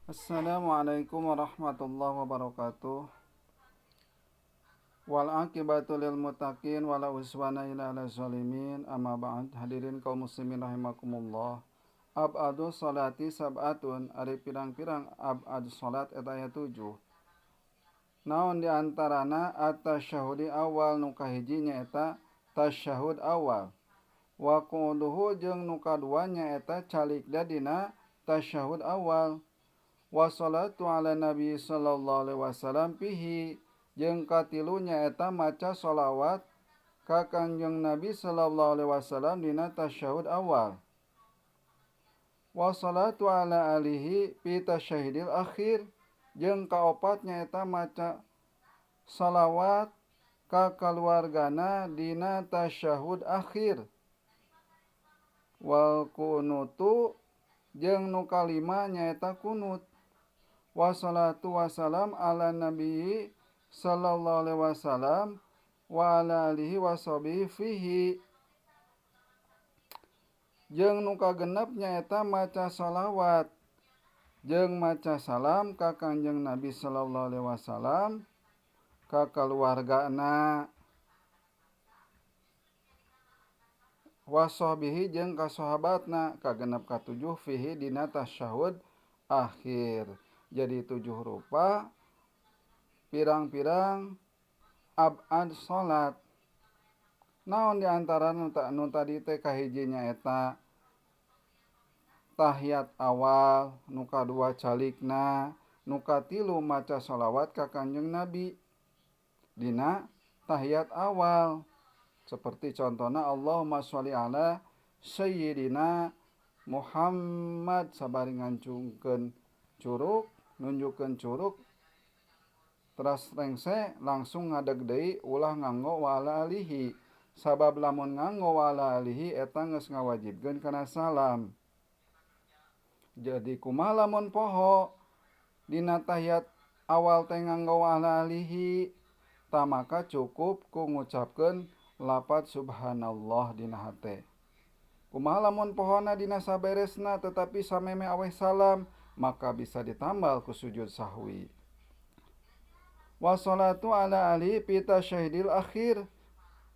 Assalamualaikum warahmatullahi wabarakatuh. Wal aqibatu lil muttaqin wala uswana illa 'alal zalimin. Amma ba'd. Hadirin kaum muslimin rahimakumullah. Abadu salati sab'atun, ari pirang-pirang abad salat eta aya 7. Naon di antarana at-tasyahudi awal nu kahiji nyaeta tasyahud awal. Wa quduhu jeung nu kadua nyaeta calikda dina tasyahud awal. Wassalatu ala nabi sallallahu alaihi wasallam fihi jeung katilu nyaeta maca sholawat ka Kangjeng Nabi sallallahu alaihi wasallam dina tasyahud awal. Wassalatu ala alihi fi tasyahudil akhir jeung kaopat nyaeta maca sholawat ka kaluargana dina tasyahud akhir. Wal kunutu jeung nu kalima nyaeta kunut. Wassalatu wassalam ala nabi sallallahu alaihi wasallam wa ala alihi washabihi fihi jeung nu kagenep nyaeta maca shalawat jeung maca salam ka Kangjeng Nabi sallallahu alaihi wasallam ka kaluargana washabihi jeung ka sahabatna kagenep katujuh fihi dina tasyahud akhir. Jadi 7 rupa pirang-pirang abad salat. Naon diantara nu tadi teh kahiji nyaeta tahiyat awal, nu kadua calikna, nu katilu maca sholawat ka Kanjeng Nabi dina tahiyat awal. Seperti contohna Allahumma sholli ala sayyidina Muhammad sabari ngancungkeun curug, nunjukkeun curug teras rengse langsung ngadeg deui ulah nganggo wa ala alihi. Sabab lamun nganggo wa ala alihi eta geus ngawajibkeun kana salam. Jadi kumaha lamun poho dina tahiyat awal teh nganggo wa ala alihi, maka cukup ku ngucapkeun lafaz subhanallah dina hate. Kumaha lamun pohona dina saberesna tetapi sameme aweh salam, maka bisa ditambal ku sujud sahwi. Wassalatu ala ali fi tasyahudil akhir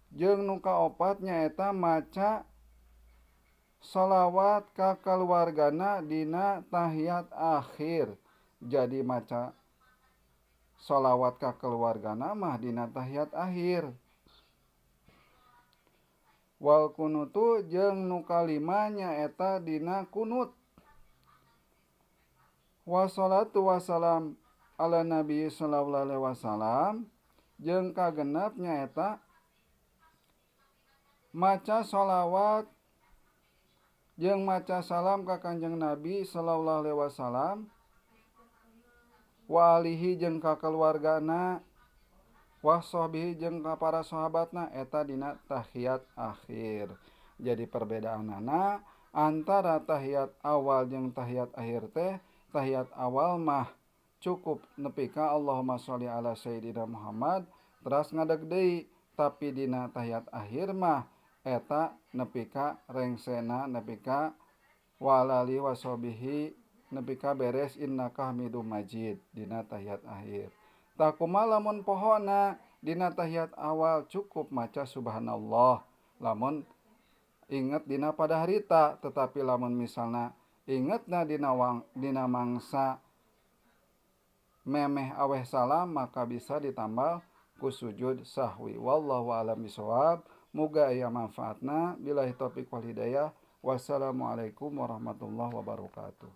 jeung nu kaopat nyaeta maca shalawat ka kaluargana dina tahiyat akhir. Jadi maca shalawat ka keluargana mah dina tahiyat akhir. Wal kunutu jeung nu kalima nyaeta dina kunut. Wassalatu wassalam ala nabi sallallahu alaihi wasallam jeung kagenep nyaeta maca sholawat jeung maca salam ka Kanjeng Nabi sallallahu alaihi wasallam wa alihi jeung ka keluargana washabihi jeung ka para sahabatna eta dina tahiyat akhir. Jadi perbedaanana antara tahiyat awal jeung tahiyat akhir teh tahiyat awal mah cukup nepi ka Allahumma sholli ala sayyidina Muhammad teras ngadeg deui, tapi dina tahiyat akhir mah eta nepi ka rengsena nepi ka wa ala alihi washabihi nepi ka beres innaka hamidum majid dina tahiyat akhir. Tah kumaha lamun pohona dina tahiyat awal cukup maca subhanallah lamun inget dina pada harita, tetapi lamun misalna ingetna dina mangsa memeh aweh salam maka bisa ditambal ku sujud sahwi. Wallahu a'lam bishawab. Muga aya manfaatna. Billahi taufiq wal hidayah. Wassalamualaikum warahmatullahi wabarakatuh.